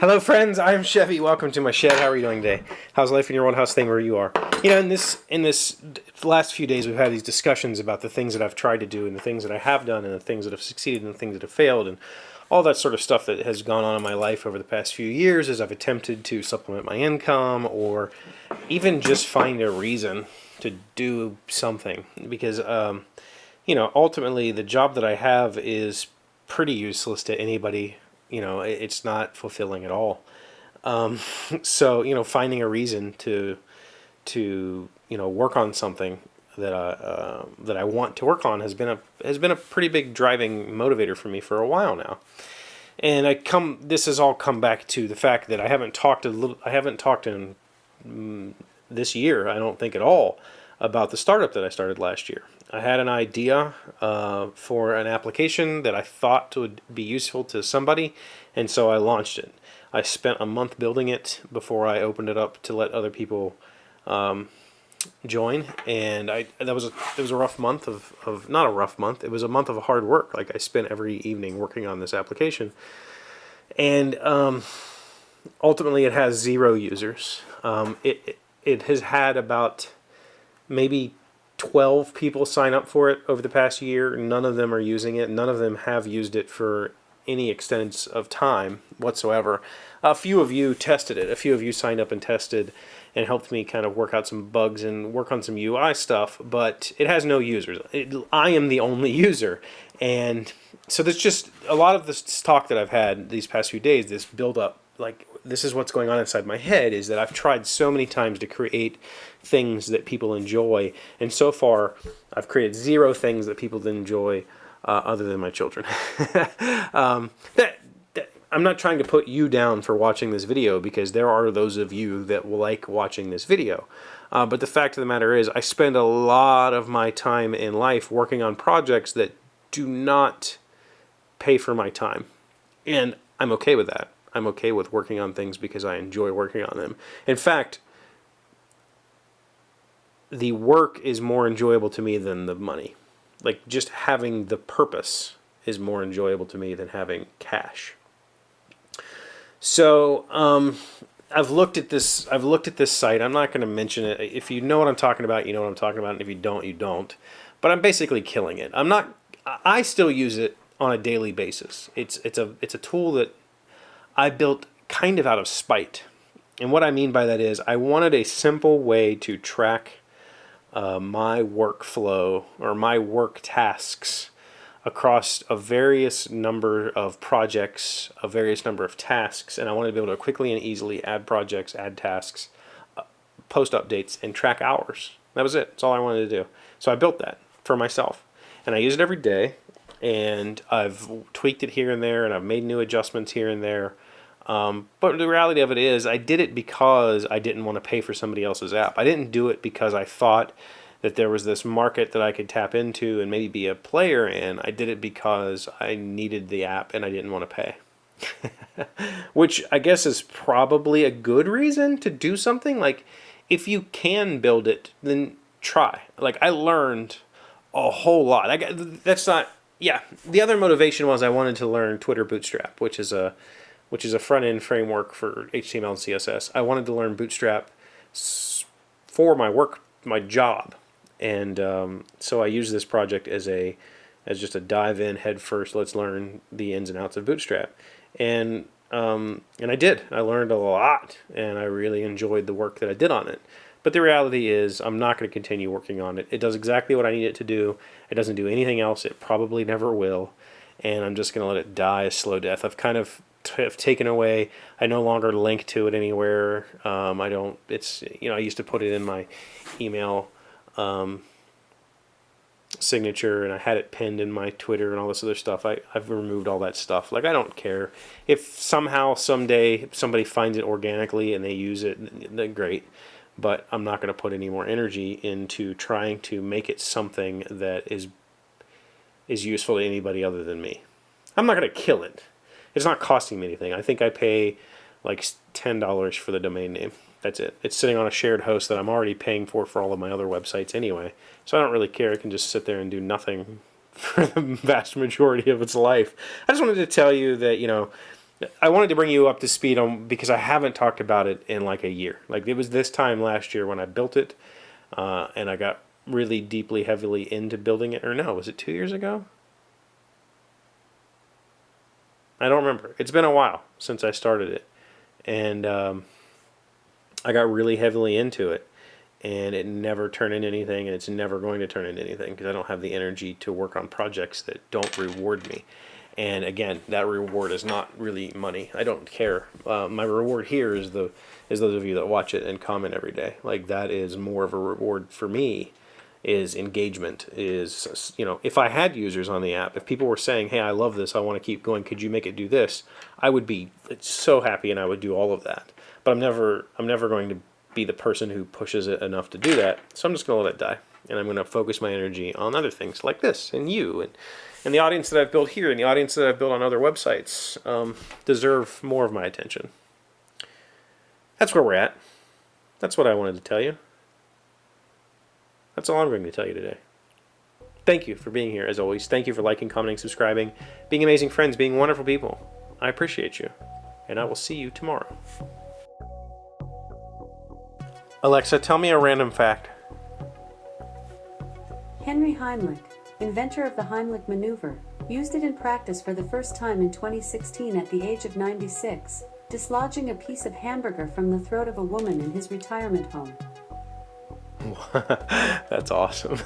Hello, friends. I'm Chevee. Welcome to my shed. How are you doing today? How's life in your one house thing where you are? You know, in this last few days, we've had these discussions about the things that I've tried to do, and the things that I have done, and the things that have succeeded, and the things that have failed, and all that sort of stuff that has gone on in my life over the past few years as I've attempted to supplement my income, or even just find a reason to do something. Because, ultimately, the job that I have is pretty useless to anybody. It's not fulfilling at all. So, finding a reason to work on something that I want to work on has been a pretty big driving motivator for me for a while now. And this has all come back to the fact that I haven't talked in this year, I don't think at all, about the startup that I started last year. I had an idea for an application that I thought would be useful to somebody, and so I launched it. I spent a month building it before I opened it up to let other people join, and it was a rough month of not a rough month. It was a month of hard work. Like, I spent every evening working on this application, and ultimately it has 0 users. It has had about maybe 12 people sign up for it over the past year. None of them are using it. None of them have used it for any extent of time whatsoever. A few of you tested it. A few of you signed up and tested and helped me kind of work out some bugs and work on some UI stuff, but it has no users. I am the only user. And so there's just a lot of this talk that I've had these past few days, this build up, like, this is what's going on inside my head, is that I've tried so many times to create things that people enjoy, and so far I've created 0 things that people enjoy other than my children. I'm not trying to put you down for watching this video, because there are those of you that will like watching this video. But the fact of the matter is, I spend a lot of my time in life working on projects that do not pay for my time. And I'm okay with that. I'm okay with working on things because I enjoy working on them. In fact, the work is more enjoyable to me than the money. Like, just having the purpose is more enjoyable to me than having cash. So I've looked at this site. I'm not going to mention it. If you know what I'm talking about, you know what I'm talking about, and if you don't, you don't. But I'm basically killing it. I still use it on a daily basis. It's a tool that I built kind of out of spite. And what I mean by that is, I wanted a simple way to track my workflow or my work tasks across a various number of projects, a various number of tasks, and I wanted to be able to quickly and easily add projects, add tasks, post updates, and track hours. That was it. That's all I wanted to do. So I built that for myself, and I use it every day, and I've tweaked it here and there, and I've made new adjustments here and there. But the reality of it is, I did it because I didn't want to pay for somebody else's app. I didn't do it because I thought that there was this market that I could tap into and maybe be a player in. I did it because I needed the app and I didn't want to pay. Which I guess is probably a good reason to do something. Like, if you can build it, then try. Like, I learned a whole lot. The other motivation was I wanted to learn Twitter Bootstrap, which is a front-end framework for HTML and CSS. I wanted to learn Bootstrap for my job, and so I used this project as just a dive in head first. Let's learn the ins and outs of Bootstrap, and I did. I learned a lot, and I really enjoyed the work that I did on it. But the reality is, I'm not going to continue working on it. It does exactly what I need it to do. It doesn't do anything else. It probably never will, and I'm just going to let it die a slow death. I've kind of have taken away. I no longer link to it anywhere. I don't. It's I used to put it in my email signature, and I had it pinned in my Twitter and all this other stuff. I've removed all that stuff. Like, I don't care if somehow someday somebody finds it organically and they use it. Then great, but I'm not going to put any more energy into trying to make it something that is useful to anybody other than me. I'm not going to kill it. It's not costing me anything. I think I pay like $10 for the domain name. That's it. It's sitting on a shared host that I'm already paying for all of my other websites anyway. So I don't really care. I can just sit there and do nothing for the vast majority of its life. I just wanted to tell you that, I wanted to bring you up to speed on because I haven't talked about it in like a year. Like it was this time last year when I built it, and I got really deeply, heavily into building it. Or no, was it 2 years ago? I don't remember. It's been a while since I started it, and I got really heavily into it, and it never turned into anything, and it's never going to turn into anything because I don't have the energy to work on projects that don't reward me. And again, that reward is not really money. I don't care. My reward here is those of you that watch it and comment every day. Like that is more of a reward for me. Is engagement. Is, you know, if I had users on the app, if people were saying, "Hey, I love this. I want to keep going. Could you make it do this?" I would be so happy, and I would do all of that. But I'm never going to be the person who pushes it enough to do that. So I'm just going to let it die, and I'm going to focus my energy on other things like this and you and the audience that I've built here and the audience that I've built on other websites deserve more of my attention. That's where we're at. That's what I wanted to tell you. That's all I'm going to tell you today. Thank you for being here, as always. Thank you for liking, commenting, subscribing, being amazing friends, being wonderful people. I appreciate you, and I will see you tomorrow. Alexa, tell me a random fact. Henry Heimlich, inventor of the Heimlich maneuver, used it in practice for the first time in 2016 at the age of 96, dislodging a piece of hamburger from the throat of a woman in his retirement home. That's awesome.